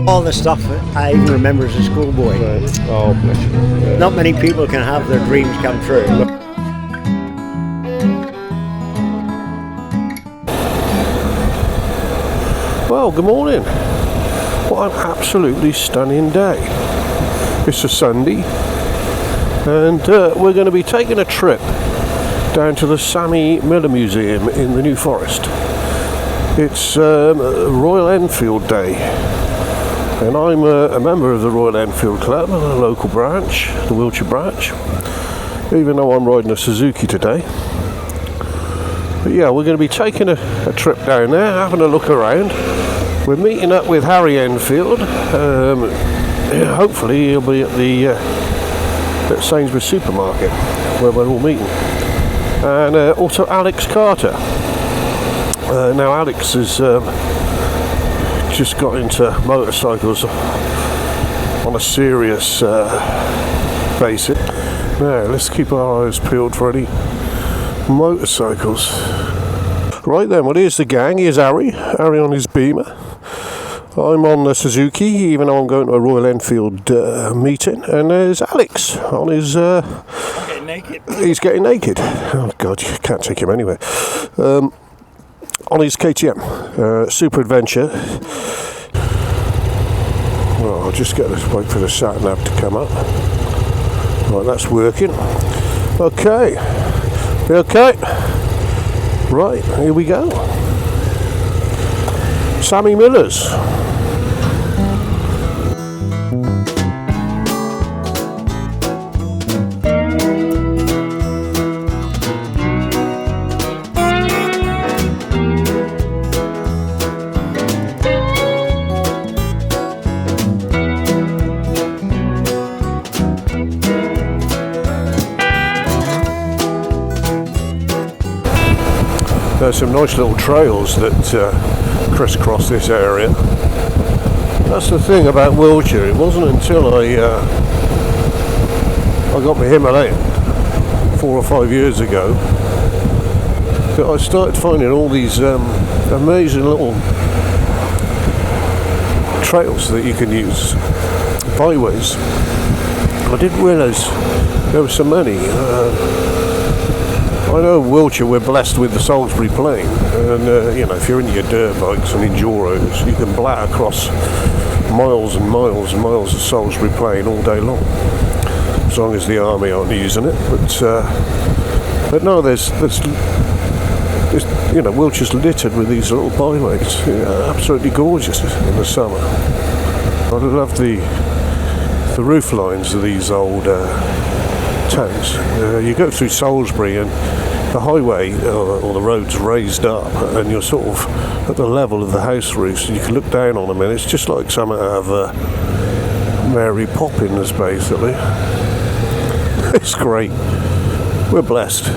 All the stuff that I even remember as a schoolboy. Right. Oh, bless you. Yeah. Not many people can have their dreams come true. Well, good morning. What an absolutely stunning day. It's a Sunday, and we're going to be taking a trip down to the Sammy Miller Museum in the New Forest. It's Royal Enfield Day, and I'm a member of the Royal Enfield Club, a local branch, the Wiltshire branch, even though I'm riding a Suzuki today. But yeah, we're going to be taking a trip down there, having a look around. We're meeting up with Harry Enfield. Hopefully he'll be at Sainsbury's supermarket where we're all meeting. And also Alex Carter. Now Alex has just got into motorcycles on a serious basis. Now let's keep our eyes peeled for any motorcycles. Right then, well, here's the gang. Here's Harry on his Beamer. I'm on the Suzuki, even though I'm going to a Royal Enfield meeting. And there's Alex on his... Getting naked. He's getting naked. Oh, God, you can't take him anywhere. On his KTM, Super Adventure. Well, I'll just wait for the sat nav to come up. Right, that's working. Okay. Right, here we go. Sammy Miller's. There's some nice little trails that crisscross this area. That's the thing about Wiltshire. It wasn't until I got my Himalayan 4 or 5 years ago that I started finding all these amazing little trails that you can use, byways. I didn't realise there were so many. I know Wiltshire, we're blessed with the Salisbury Plain, and if you're into your dirt bikes and enduros, you can blat across miles and miles and miles of Salisbury Plain all day long, as long as the army aren't using it. But no, there's Wiltshire's littered with these little byways, absolutely gorgeous in the summer. I love the roof lines of these old towns. You go through Salisbury and the highway or the road's raised up, and you're sort of at the level of the house roofs, and you can look down on them, and it's just like something out of Mary Poppins, basically. It's great. We're blessed.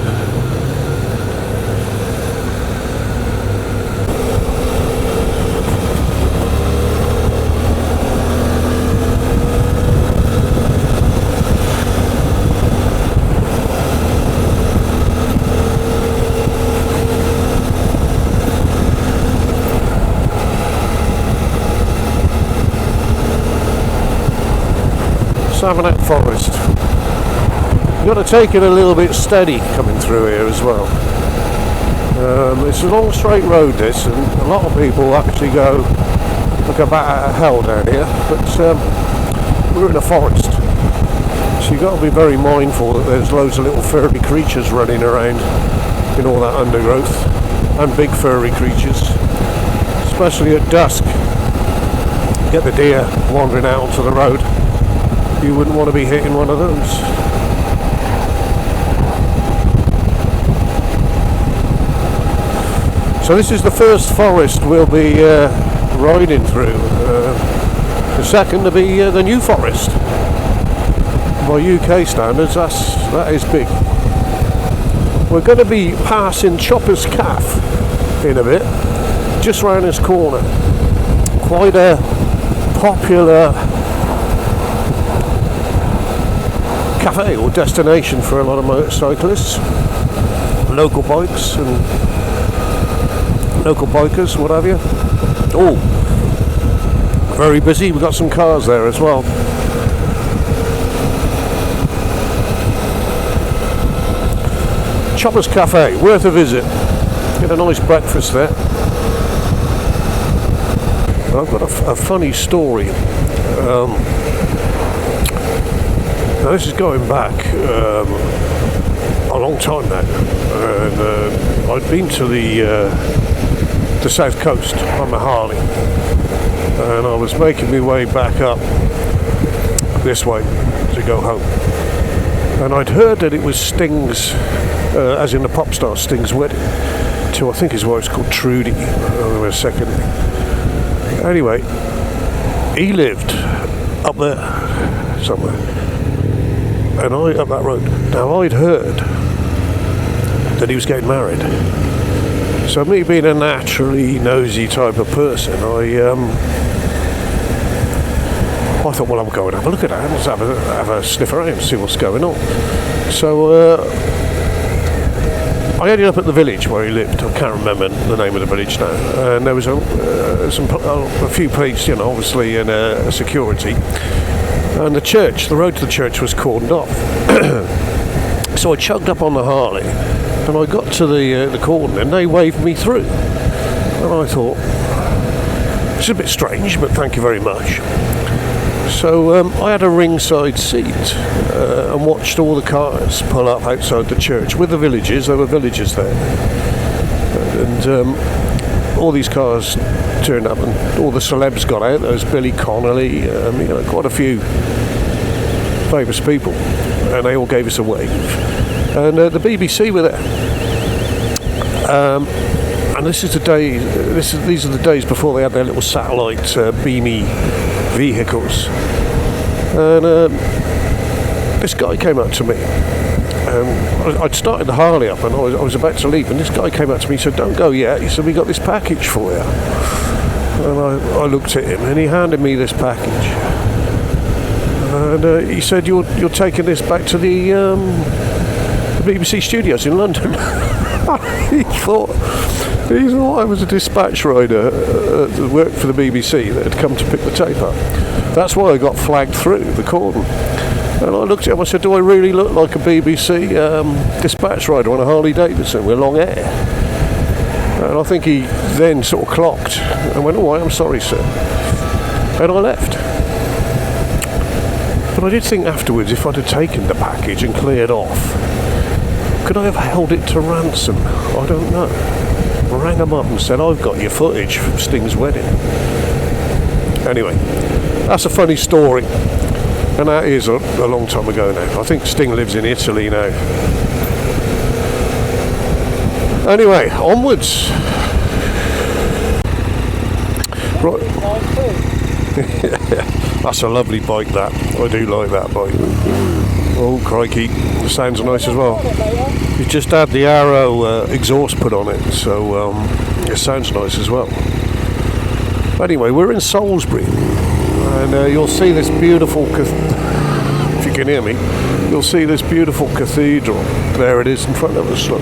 Savernake Forest. You've got to take it a little bit steady coming through here as well. It's a long straight road this, and a lot of people actually go look a bat out of hell down here, but we're in a forest, so you've got to be very mindful that there's loads of little furry creatures running around in all that undergrowth, and big furry creatures, especially at dusk. Get the deer wandering out onto the road. You wouldn't want to be hitting one of those. So this is the first forest we'll be riding through. The second to be the New Forest. By UK standards, that is big. We're going to be passing Chopper's Calf in a bit, just round this corner. Quite a popular cafe or destination for a lot of motorcyclists, local bikes and local bikers, what have you. Oh, very busy. We've got some cars there as well. Choppers Cafe, worth a visit. Get a nice breakfast there. I've got a funny story. Now this is going back a long time now, and I'd been to the south coast on my Harley, and I was making my way back up this way to go home, and I'd heard that it was Sting's, as in the pop star Sting's wedding, to I think his wife's called Trudy. Wait a second. Anyway, he lived up there somewhere, and I up that road. Now I'd heard that he was getting married, so me being a naturally nosy type of person, I thought, well, I'm going to have a look at that, let's have a sniff around and see what's going on. So I ended up at the village where he lived. I can't remember the name of the village now. And there was a few police, you know, obviously, and security. And the church, the road to the church was cordoned off. So I chugged up on the Harley, and I got to the cordon, and they waved me through. And I thought, it's a bit strange, but thank you very much. So I had a ringside seat and watched all the cars pull up outside the church with the villagers. There were villagers there, and all these cars turned up, and all the celebs got out. There was Billy Connolly, you know, quite a few famous people, and they all gave us a wave. And the BBC were there. And this is the day. These are the days before they had their little satellite beamy vehicles. And this guy came up to me. I'd started the Harley up, and I was about to leave, and this guy came up to me and said, "Don't go yet." He said, "We got this package for you." And I looked at him, and he handed me this package. And he said, "You're taking this back to the BBC studios in London." He thought I was a dispatch rider that worked for the BBC that had come to pick the tape up. That's why I got flagged through the cordon. And I looked at him, I said, "Do I really look like a BBC dispatch rider on a Harley Davidson with long hair?" And I think he then sort of clocked and went, "Oh, I'm sorry, sir." And I left. But I did think afterwards, if I'd have taken the package and cleared off, could I have held it to ransom? I don't know. I rang them up and said, "I've got your footage from Sting's wedding." Anyway, that's a funny story. And that is a long time ago now. I think Sting lives in Italy now. Anyway, onwards. Right. That's a lovely bike, that. I do like that bike. Oh, crikey. It sounds nice as well. You just had the Arrow exhaust put on it, so it sounds nice as well. Anyway, we're in Salisbury, and you'll see this beautiful, if you can hear me, you'll see this beautiful cathedral. There it is in front of us, look.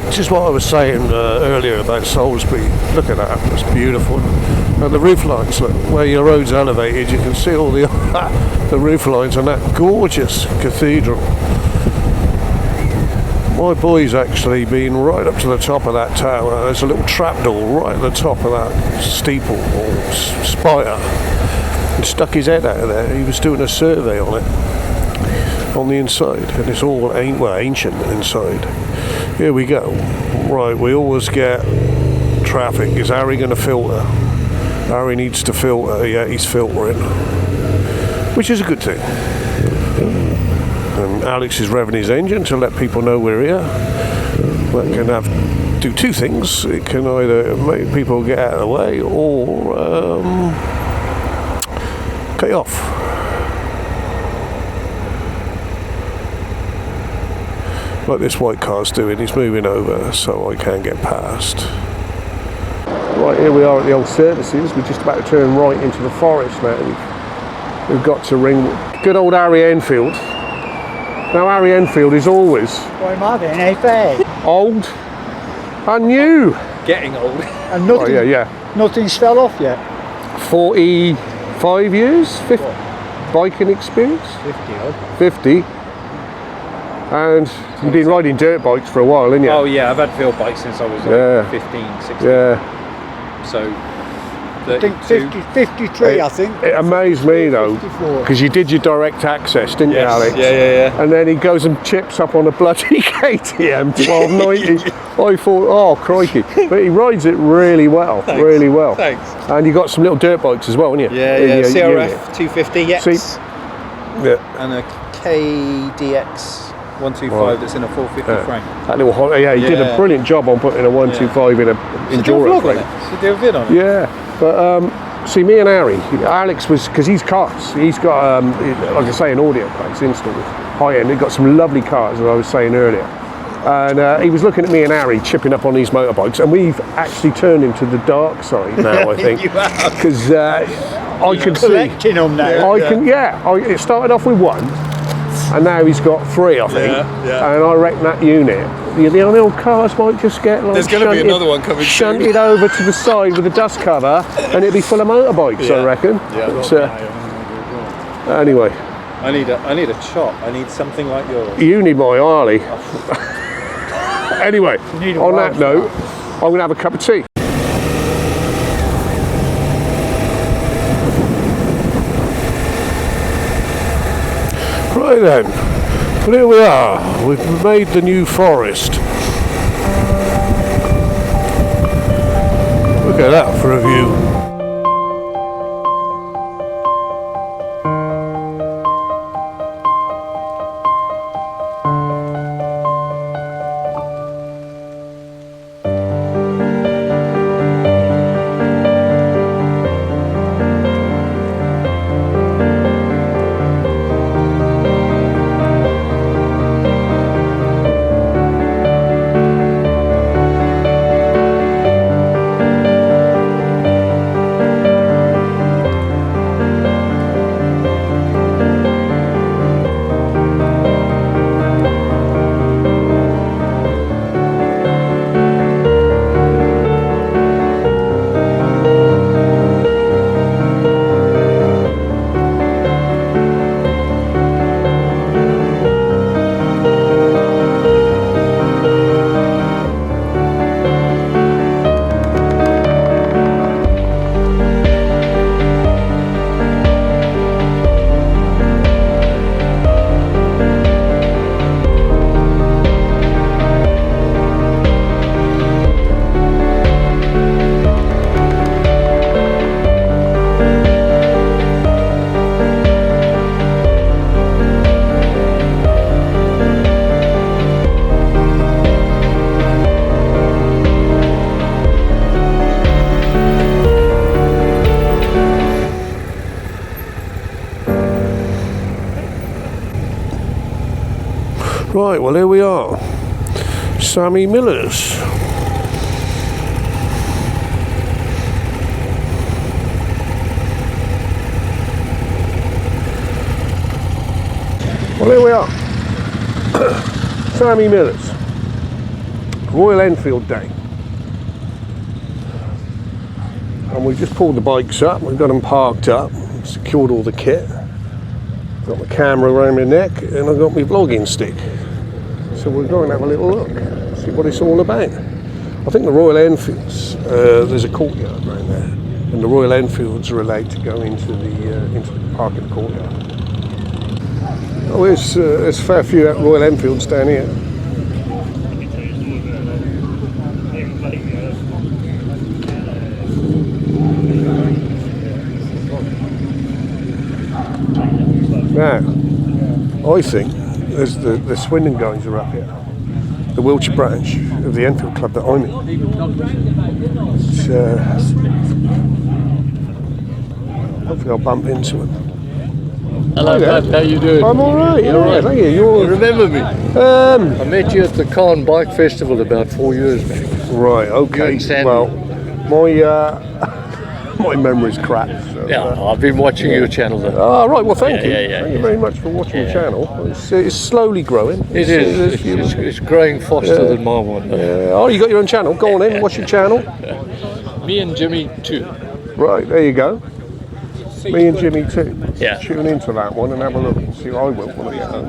This is what I was saying earlier about Salisbury. Look at that, it's beautiful. And the roof lines, look, where your road's elevated, you can see all the roof lines on that gorgeous cathedral. My boy's actually been right up to the top of that tower. There's a little trapdoor right at the top of that steeple or spire. He stuck his head out of there. He was doing a survey on it, on the inside, and it's all ancient inside. Here we go. Right, we always get traffic. Is Harry going to filter? Harry needs to filter. Yeah, he's filtering, which is a good thing. And Alex is revving his engine to let people know we're here. That can do two things. It can either make people get out of the way or cut you off. Like this white car's doing, he's moving over so I can get past. Right, here we are at the old services. We're just about to turn right into the forest now. We've got to ring good old Royal Enfield. Now Royal Enfield is always Why am I being a fair? old, And you? Getting old. And nothing, nothing's fell off yet. 45 years? 50 biking experience? 50 odd. 50. And you've been riding dirt bikes for a while, haven't you? Oh yeah, I've had field bikes since I was like 15, 16. Yeah. So, I think 53, I think. It amazed me though, 54. because you did your direct access, didn't you, Alex? Yeah. And then he goes and chips up on a bloody KTM 1290. I thought, oh crikey. But he rides it really well, really well. Thanks. And you got some little dirt bikes as well, haven't you? Yeah. In your CRF unit. 250, yes. See? Yeah. And a KDX 125 that's in a 450 frame. That little, he did a brilliant job on putting a 125 in a enduro frame. Should do a vid on it. Yeah, but see, me and Harry, Alex was, because he's cars, he's got, like I say, an audio place installed, high end. He's got some lovely cars, as I was saying earlier. And he was looking at me and Harry chipping up on these motorbikes, and we've actually turned him to the dark side now, I think. Because I can see. Collecting them now. It started off with one, and now he's got three, I think. Yeah. And I reckon that unit, the old cars might just get like There's going to be another one coming shunted over to the side with a dust cover, and it'd be full of motorbikes, I reckon. Yeah. But, anyway, I need a chop. I need something like yours. you need my Harley. Anyway, on that note, I'm going to have a cup of tea. Right then, well, here we are. We've made the New Forest. Look at that for a view. Right, well here we are, Sammy Miller's. Well here we are, Sammy Miller's, Royal Enfield Day. And we've just pulled the bikes up, we've got them parked up, secured all the kit. Got my camera around my neck and I've got my vlogging stick. So we're going to have a little look, see what it's all about. I think the Royal Enfields, there's a courtyard around there, and the Royal Enfields are allowed to go into the park in the courtyard. Oh, there's a fair few Royal Enfields down here. Now, I think there's the Swindon guys are up here, the Wiltshire branch of the Enfield club that I'm in. Hopefully I'll bump into them. Hello, Pat. How you doing? I'm all right. You're Yeah, right. thank you. You remember me? I met you at the Cairn Bike Festival about 4 years back. Right. Okay. and Sandy. Well, my My memory's crap. So, Yeah, I've been watching your channel. Then. Oh, right, well, thank you. Yeah. Thank you very much for watching the channel. It's slowly growing. It is. It's growing faster than my one. Oh, you got your own channel? Go on in, what's your channel? Me and Jimmy too. Right, there you go. Me and Jimmy too. Yeah. Tune into that one and have a look and see what I will when I get home.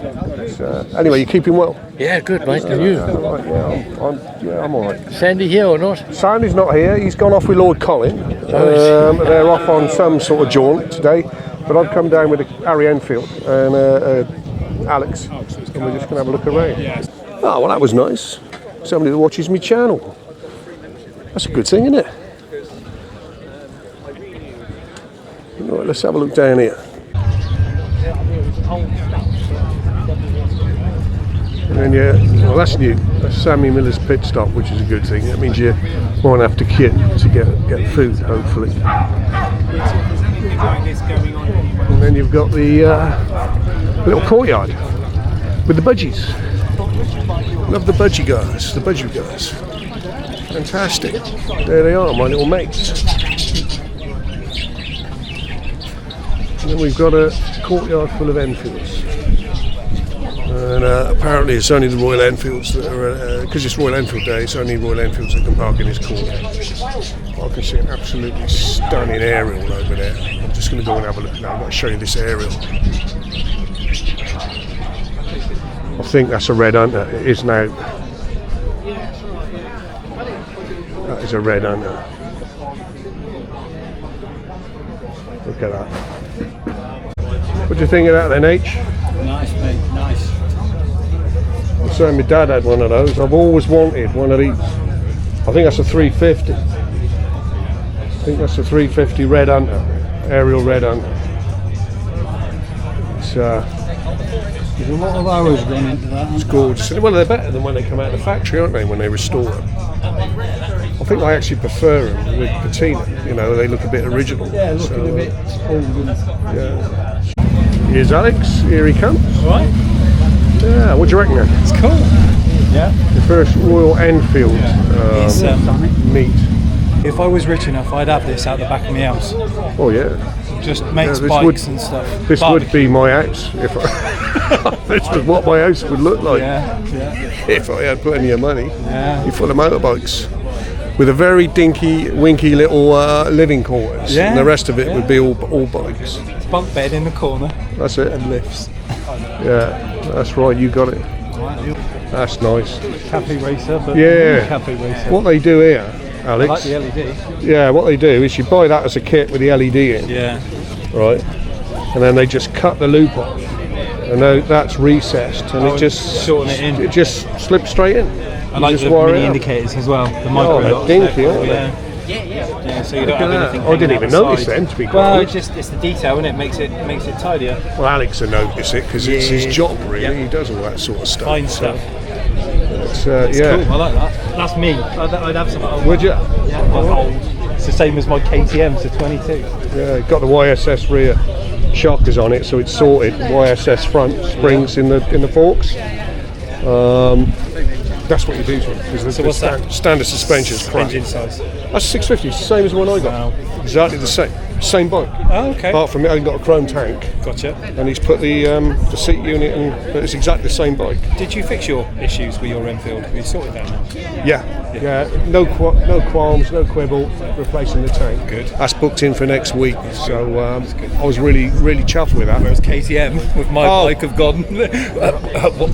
Anyway, you're keeping well? Yeah, good, mate. And you? Right, I'm all right. Sandy here or not? Sandy's not here. He's gone off with Lord Colin. They're off on some sort of jaunt today. But I've come down with Royal Enfield and Alex, and we're just going to have a look around. Oh, well, that was nice. Somebody that watches my channel. That's a good thing, isn't it? Right, let's have a look down here. And well, that's new. That's Sammy Miller's pit stop, which is a good thing. That means you won't have to queue to get food, hopefully. And then you've got the little courtyard with the budgies. Love the budgie guys. Fantastic. There they are, my little mates. And then we've got a courtyard full of Enfields. And apparently it's only the Royal Enfields that are, because it's Royal Enfield Day, it's only Royal Enfields that can park in this courtyard. I can see an absolutely stunning aerial over there. I'm just going to go and have a look now. I'm going to show you this aerial. I think that's a red hunter. It is now. That is a red hunter. Look at that. What do you think of that then, H? Nice, mate, nice. So my dad had one of those. I've always wanted one of these. I think that's a 350. I think that's a 350 red hunter, aerial red hunter. There's a lot of hours gone into that. It's gorgeous. Well, they're better than when they come out of the factory, aren't they, when they restore them? I think I actually prefer them with patina. You know, they look a bit original. Yeah, looking a bit old. Yeah. Here's Alex. Here he comes. Right. Yeah, what do you reckon then? It's cool. Yeah. The first Royal Enfield It's, meet. if I was rich enough, I'd have this out the back of my house. Oh yeah. Just makes this bikes and stuff. This Barbecue. would be my house if I, this was what my house would look like if I had plenty of money. Yeah. You're full of motorbikes with a very dinky, winky little living quarters, and the rest of it would be all bikes. Bunk bed in the corner. That's it. And lifts. Yeah, that's right. You got it. That's nice. Cafe racer, but cafe racer. What they do here, Alex? I like the LED. Yeah, what they do is you buy that as a kit with the LED in. Yeah. Right, and then they just cut the loop off, and that's recessed, and it just shorten it in. It just slips straight in. I like the mini indicators as well. The micro they're dinky, aren't they? Yeah, so you don't have anything. I didn't even notice them, to be quite Well, honest. it's the detail, and it makes it tidier. Well, Alex will notice it because it's his job, really. He does all that sort of stuff. Fine stuff. It's, Cool. I like that. That's me. I'd have some. Would you? Yeah, well, old. It's the same as my KTM, so 22. Yeah, got the YSS rear shockers on it, so it's sorted. YSS front springs in the forks. That's what you do to it. So what's that? Standard suspension is crap. Engine size. That's 650. It's the same as the one I got. Wow. Exactly the same bike. Oh, okay. Apart from it, I've got a chrome tank. Gotcha. And he's put the seat unit in, but it's exactly the same bike. Did you fix your issues with your Enfield? Have you sorted that now? Yeah. No qualms, no quibble. Replacing the tank. Good. That's booked in for next week. So I was really chuffed with that. Whereas KTM with my bike have gone.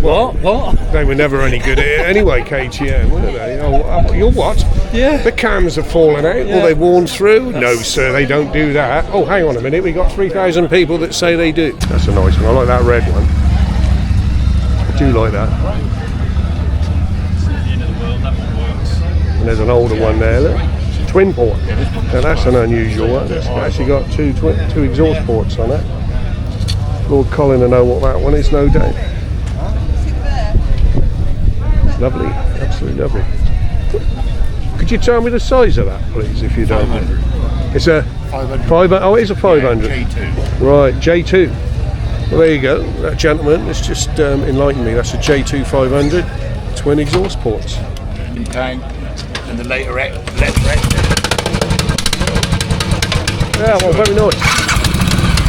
What? They were never any good at it anyway. KTM, weren't they? Oh, you're what? Yeah. The cams have fallen out. Well, they've worn through. No, sir, they don't do that. Oh, hang on a minute. We got 3,000 people that say they do. That's a nice one. I like that red one. I do like that. And there's an older one there. Look, twin port. Now that's an unusual one. It's actually got two exhaust ports on it. Lord Colin will know what that one is, no doubt. Lovely, absolutely lovely. Could you tell me the size of that, please, if you don't mind? It's a 500. Oh, it is a 500. J2. Right, J2. Well, there you go. That gentleman has just enlightened me. That's a J2 500, twin exhaust ports. Tank and the later Yeah, well, very nice.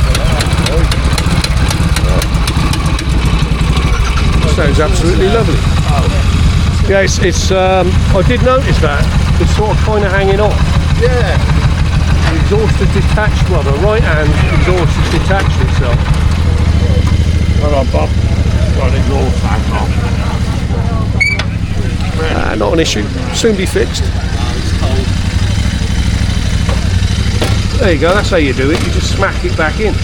Sounds absolutely lovely. Yeah, it's I did notice that. It's sort of kind of hanging off. Yeah. The exhaust is detached, well, the right hand exhaust has detached itself. Hold on, Bob. Got the exhaust fan off. Not an issue. Soon be fixed. There you go. That's how you do it. You just smack it back in.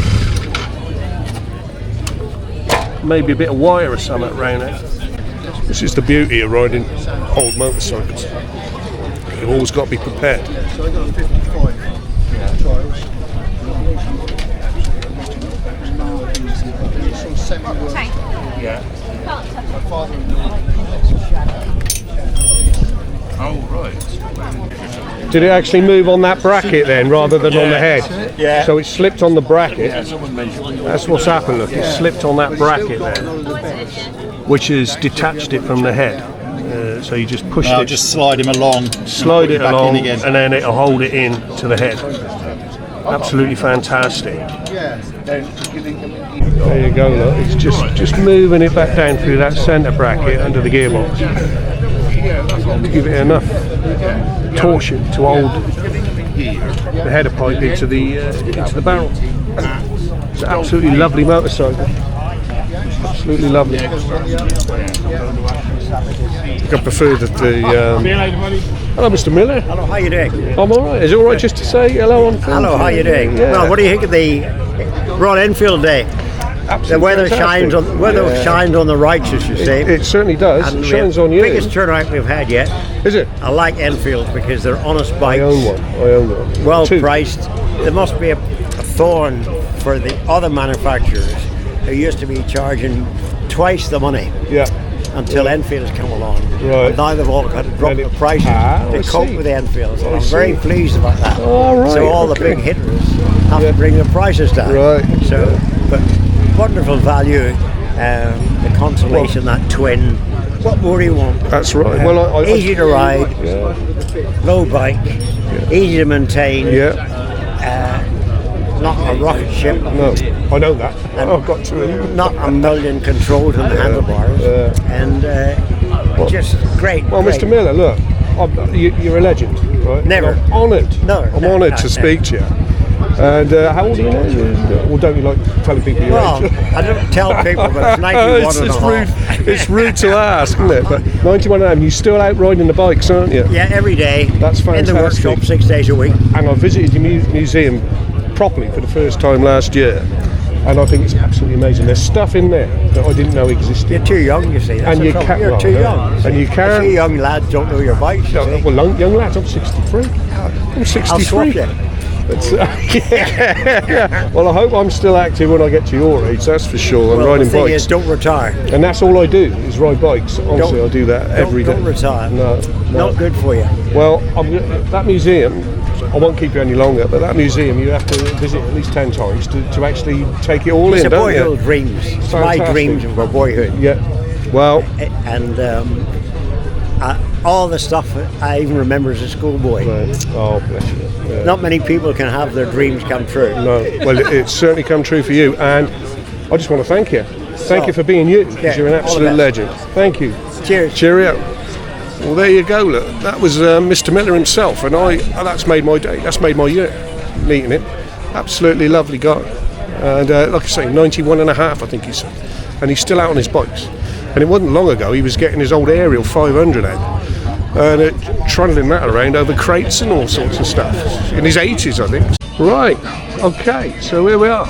Maybe a bit of wire or something around it. This is the beauty of riding old motorcycles. You've always got to be prepared. So I got 55 trials. Yeah. My father-in-law. Oh, right. Did it actually move on that bracket then, rather than on the head? Yeah. So it slipped on the bracket. That's what's happened. Look, it slipped on that bracket there, which has detached it from the head. So you just push it, just slide him along, slide it back in along, again. and then it'll hold it in to the head. Absolutely fantastic. There you go. Look, it's just moving it back down through that centre bracket under the gearbox to give it enough torsion to hold the header pipe into the barrel. It's an absolutely lovely motorcycle. Absolutely lovely. I prefer that the. Hello, Mr. Miller. Hello, how you doing? I'm all right. Is it all right just to say hello on film? Hello, how you doing? Yeah. Well, what do you think of the Royal Enfield Day? Absolutely The weather fantastic. shines on the righteous, you see. It certainly does. And It we shines have on you. Biggest turnout we've had yet. Is it? I like Enfields because they're honest I bikes, own one. well Two. priced. There must be a thorn for the other manufacturers who used to be charging twice the money Yeah. until Enfields come along. Right. And now they've all got to drop And the it- prices I to cope see. with the Enfields. And I I'm very see. pleased about that. All right, So all the okay. big hitters have to bring the prices down. Right. So, but wonderful value. The consolation, that twin. What more do you want? That's right. Well, I Easy to ride, low bike, easy to maintain. Yeah. Not a rocket ship. No, I know that. I've got to. Not a million controls on the handlebars, and just great. Well, great. Mr. Miller, look, you're a legend, right? Never. I'm honoured. No, I'm no, honoured no, to no. speak to you. And how old are you now? Or don't you like telling people your Well, age? I don't tell people, but it's 91 it's and a rude. half. It's rude to ask, isn't it? But 91 and a half, you're still out riding the bikes, aren't you? Yeah, every day. That's In the fantastic. workshop 6 days a week. And I visited your museum properly for the first time last year, and I think it's absolutely amazing. There's stuff in there that I didn't know existed. You're too young, you see. That's And the you trouble. can't- You're well, too yeah. young. you And see. you can't- I see young lads don't know your bikes. You see. Well, young lads, I'm 63. I'm 63. I'll swap you. But, yeah. Well, I hope I'm still active when I get to your age, that's for sure. I'm Well, riding the thing bikes. is, don't retire. And that's all I do, is ride bikes. Honestly, I do that every day. Don't retire. No. Not good for you. Well, that museum, I won't keep you any longer, but that museum you have to visit at least 10 times to actually take it all It's in, a don't you? boyhood dreams. It's my Fantastic. dreams of my boyhood. Yeah. Well, And all the stuff that I even remember as a schoolboy. right. Oh, bless you. Yeah. Not many people can have their dreams come true. No, well, it's certainly come true for you, and I just want to thank you. Thank you for being you, because Yeah, you're an all the absolute best. legend. Thank you. Cheers. Cheerio. Well, there you go. Look, that was Mr. Miller himself, and that's made my day. That's made my year, meeting him. Absolutely lovely guy, and like I say, 91 and a half, I think he said, and he's still out on his bikes. And it wasn't long ago he was getting his old Aerial 500 out, and trundling that around over crates and all sorts of stuff. In his 80s, I think. Right. Okay. So here we are.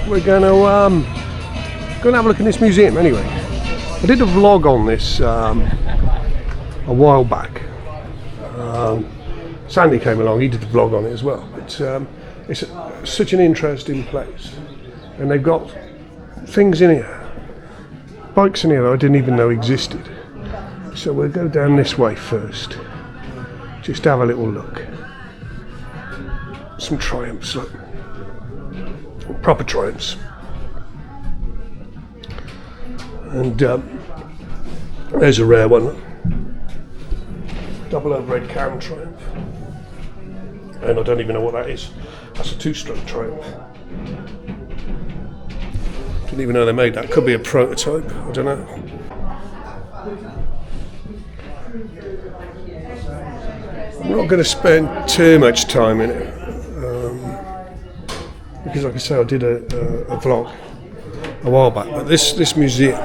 We're going to have a look in this museum anyway. I did a vlog on this a while back. Sandy came along, he did the vlog on it as well. It's such an interesting place, and they've got things in here, bikes in here that I didn't even know existed. So we'll go down this way first, just have a little look. Some Triumphs, look. Proper Triumphs. And there's a rare one. Double overhead cam Triumph. and I don't even know what that is. That's a 2-stroke Triumph. Didn't even know they made that. Could be a prototype, I don't know. I'm not going to spend too much time in it, because like I say, I did a vlog a while back, but this museum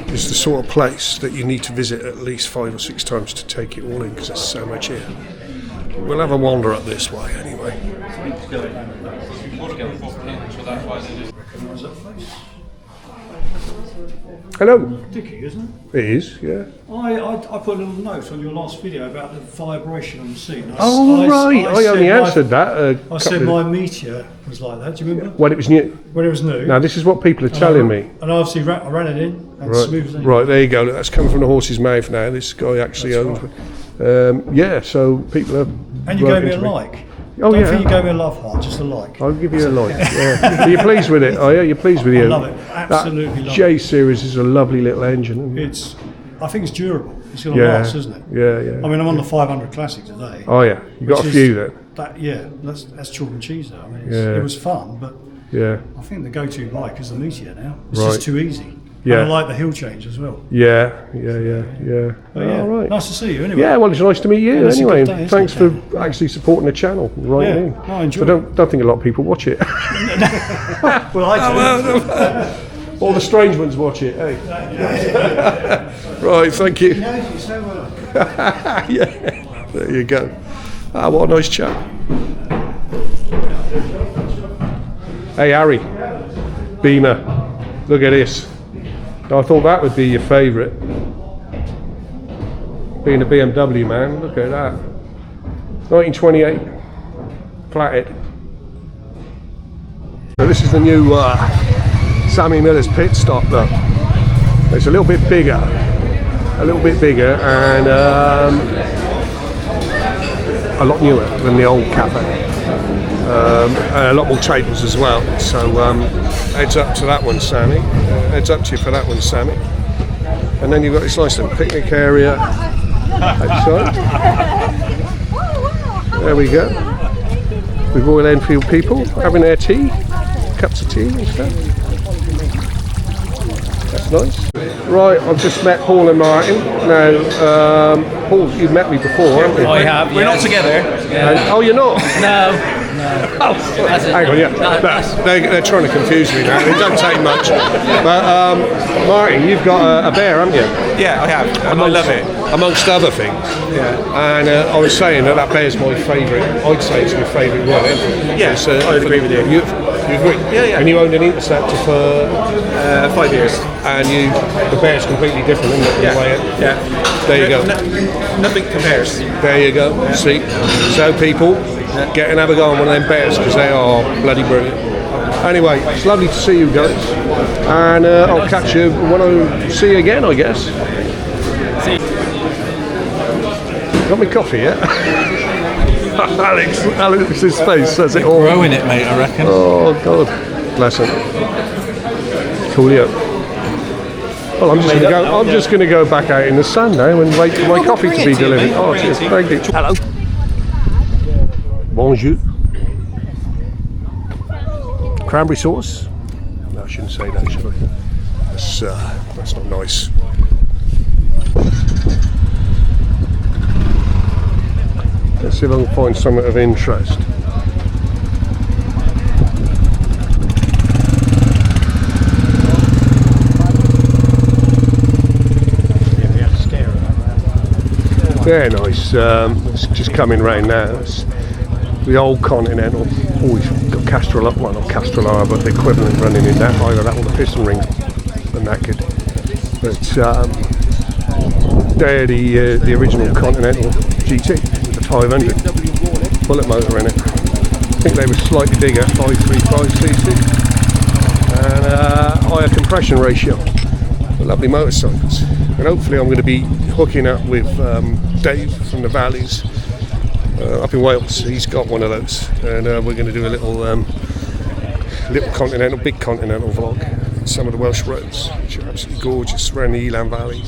is the sort of place that you need to visit at least 5 or 6 times to take it all in, because there's so much here. We'll have a wander up this way anyway. Hello. Dicky, isn't it? It is, yeah. I put a little note on your last video about the vibration on the scene. Right. I only answered that. I said my Meteor was like that. Do you remember? When it was new. When it was new. Now this is what people are telling me. And obviously I ran it in and smooth as anything. Right, there you go. Look, that's coming from the horse's mouth now. This guy actually owns it. Yeah, so people are. And you gave me a like. Oh, Don't yeah. think you gave me a love heart, just a like. I'll give you a like. Yeah. Are you pleased with it? Oh yeah, you're pleased with you. I love it. Absolutely love it. J series is a lovely little engine. I think it's durable. It's going to last, isn't it? Yeah. I mean, I'm on the 500 Classic today. Oh yeah, you got a few then. That's chalk and cheese though. I mean, Yeah. it was fun, but Yeah. I think the go-to bike is the Meteor now. It's Right. just too easy. Yeah. And I like the hill change as well. Yeah. But yeah, All right. nice to see you anyway. Yeah, well, it's nice to meet you it's a anyway. good day, isn't Thanks it? for actually supporting the channel, right Yeah, in. I enjoy I don't think a lot of people watch it. Well, I do. All the strange ones watch it, hey? Right, thank you. Yeah, there you go. Ah, what a nice chap. Hey, Harry. Beamer. Look at this. I thought that would be your favourite. Being a BMW man, look at that. 1928. Platted. So this is the new Sammy Miller's pit stop though. It's a little bit bigger and a lot newer than the old cafe. And a lot more tables as well. So heads up to that one, Sammy. Heads up to you for that one, Sammy. And then you've got this nice little picnic area outside. There we go. With Royal Enfield people having their tea, cups of tea and stuff. That's nice. Right, I've just met Paul and Martin. Now, Paul, you've met me before, haven't you? I have. We're not together. And, oh, you're not? No. Oh, hang on, yeah. They're trying to confuse me now. It doesn't take much. But Martin, you've got a bear, haven't you? Yeah, I have. And I love it. Amongst other things. Yeah. And I was saying that bear's my favourite. I'd say it's my favourite one. Yeah, I would agree with you. You agree? Yeah. And you owned an Interceptor for 5 years. and the bear's completely different, isn't it? Yeah. The way Yeah. there you go. Nothing compares. There you go. Yeah. See, so people get and have a go on one of them bears because they are bloody brilliant. Anyway, it's lovely to see you guys, and I'll catch you when I see you again, I guess. See. Got me coffee yet? Alex's face says it all. Growing it, mate, I reckon. Oh God, bless him. Coolio. Well, I'm just going to go back out in the sun now and wait for my coffee to be delivered. Oh, cheers. Thank you. Hello. Bonjour. Cranberry sauce? No, I shouldn't say that, should I? That's not nice. Let's see if I can find something of interest. Very nice. It's just coming round now. It's the old Continental. Always got Castrol up, well not Castrol R, but the equivalent running in that, either that or the piston ring, and that could. But they're the original Continental GT with the 500 bullet motor in it. I think they were slightly bigger, 535cc, and higher compression ratio. Lovely motorcycles, and hopefully I'm going to be hooking up with Dave from the Valleys up in Wales. He's got one of those, and we're going to do a little big continental vlog. Some of the Welsh roads, which are absolutely gorgeous around the Elan Valley.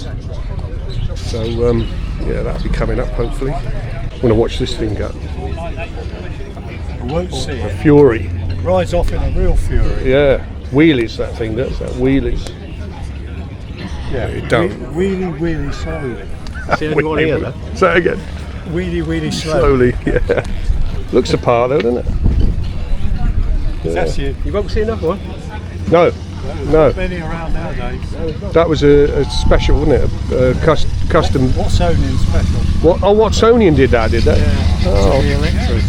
So yeah, that'll be coming up hopefully. I'm going to watch this thing go. I won't see it. Fury. Rides off in a real fury. Yeah. Wheelies, that thing does that. Wheelies. Yeah, it don't. Wheelie slowly. It's the only one here, though. Say it again. Wheelie slowly. Slowly, yeah. Looks the part though, doesn't it? That's you. You won't see another one. No. No. Many around nowadays. That was a special, wasn't it? A custom. What's Onion special? What? Oh, Watsonian did that, did they? Yeah. Oh. The electric.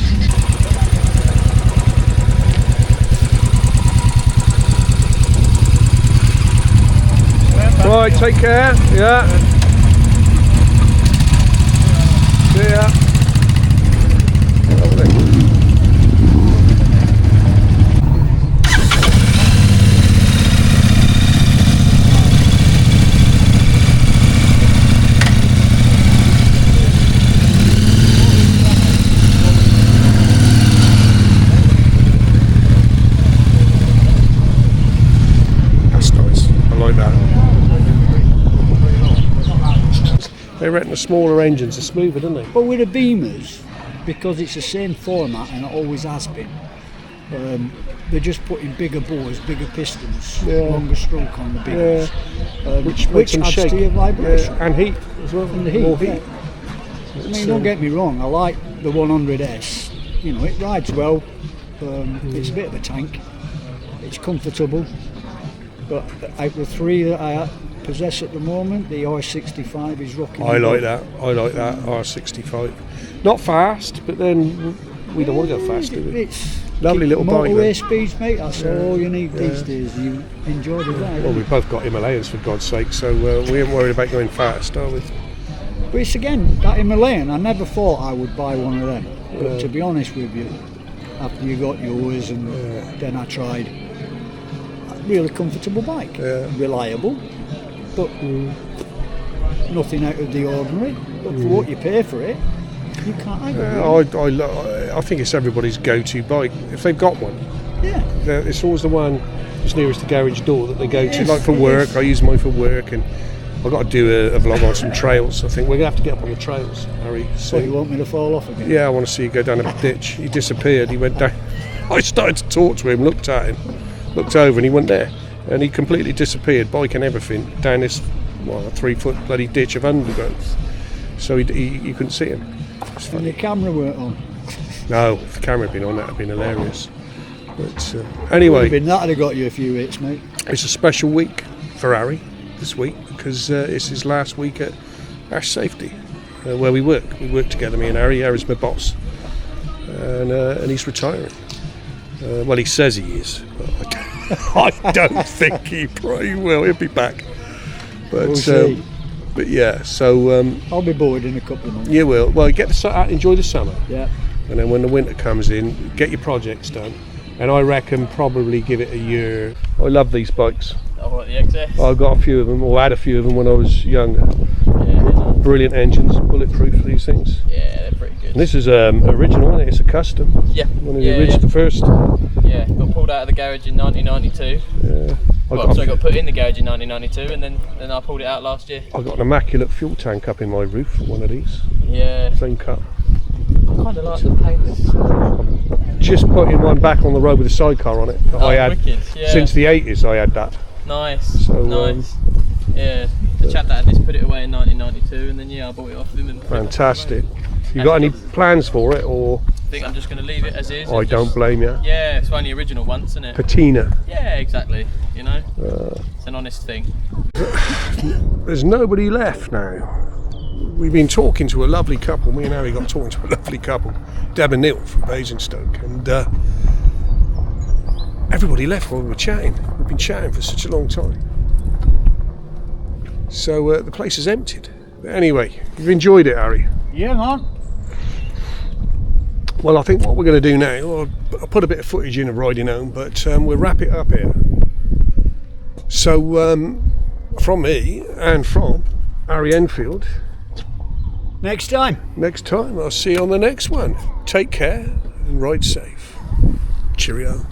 Right, take care. Yeah. See ya. Lovely. That's nice. I like that. They reckon the smaller engines are smoother, don't they? But with the Beamers, because it's the same format and it always has been, they're just putting bigger bores, bigger pistons, longer stroke on the Beamers, which adds to your vibration. And heat as well. And the heat, More yeah. I mean, don't get me wrong, I like the 100S. You know, it rides well. It's a bit of a tank. It's comfortable. But out of the three that I possess at the moment, the R65 is rocking. I like that. I like that R65. Not fast, but then we don't want to go fast, do we? It's Lovely little bike. motorway speeds, mate. That's all you need these days. You enjoy the ride. Well, we've both got Himalayas for God's sake, so we ain't worried about going fast, are we? But it's again that Himalayan. I never thought I would buy one of them. But to be honest with you, after you got yours, and then I tried. Really comfortable bike, reliable, but nothing out of the ordinary. But for what you pay for it, you can't argue. I think it's everybody's go-to bike if they've got one. Yeah. It's always the one that's nearest the garage door that they go to. Yes, Like for it work, is. I use mine for work, and I've got to do a vlog on some trails. I think we're gonna have to get up on the trails, Harry. So you want me to fall off again? Yeah, I want to see you go down a ditch. He disappeared. He went down. I started to talk to him, looked at him, looked over, and he went there. And he completely disappeared, bike and everything, down this 3-foot bloody ditch of undergrowth. So you couldn't see him. It's And funny. the camera weren't on. No, if the camera had been on, that would have been hilarious. But Would anyway, have that'd have got you a few hits, mate. it's a special week for Harry this week because it's his last week at Ash Safety, where we work. We work together, me and Harry. Harry's my boss, and he's retiring. Well, he says he is, but I don't think he probably will. He'll be back. But We'll see. But yeah, so I'll be bored in a couple of months. you will. Well, get enjoy the summer, Yeah. and then when the winter comes in, get your projects done. And I reckon probably give it a year. I love these bikes. Oh, what, the XS? I've got a few of them, or had a few of them when I was younger. Yeah, Brilliant engines, bulletproof, these things. yeah, they're pretty good. And this is original, isn't it? It's a custom. Yeah, One of the yeah, original, the first. yeah. Got pulled out of the garage in 1992. Yeah. Well, so I got put in the garage in 1992, and then I pulled it out last year. I got an immaculate fuel tank up in my roof for one of these. Yeah, Same cut. I kind of like the paint. Just putting one back on the road with a sidecar on it. That Oh, I had wicked, yeah. since the 80s. I had that. Nice, So, nice. Yeah, the chap that had this put it away in 1992, and then I bought it off him. And Fantastic. You got any plans for it, or? I think I'm just going to leave it as is. I and don't just- blame you. Yeah, it's only original once, isn't it? Patina. Yeah, exactly. You know, it's an honest thing. There's nobody left now. We've been talking to a lovely couple. Me and Harry got talking to a lovely couple, Deb and Neil from Basingstoke, and everybody left while we were chatting. We've been chatting for such a long time. So the place is emptied. But anyway, you've enjoyed it, Harry. Yeah, man. Well, I think what we're going to do now, I'll put a bit of footage in of riding home, but we'll wrap it up here. So, from me and from Royal Enfield, Next time. next time, I'll see you on the next one. Take care and ride safe. Cheerio.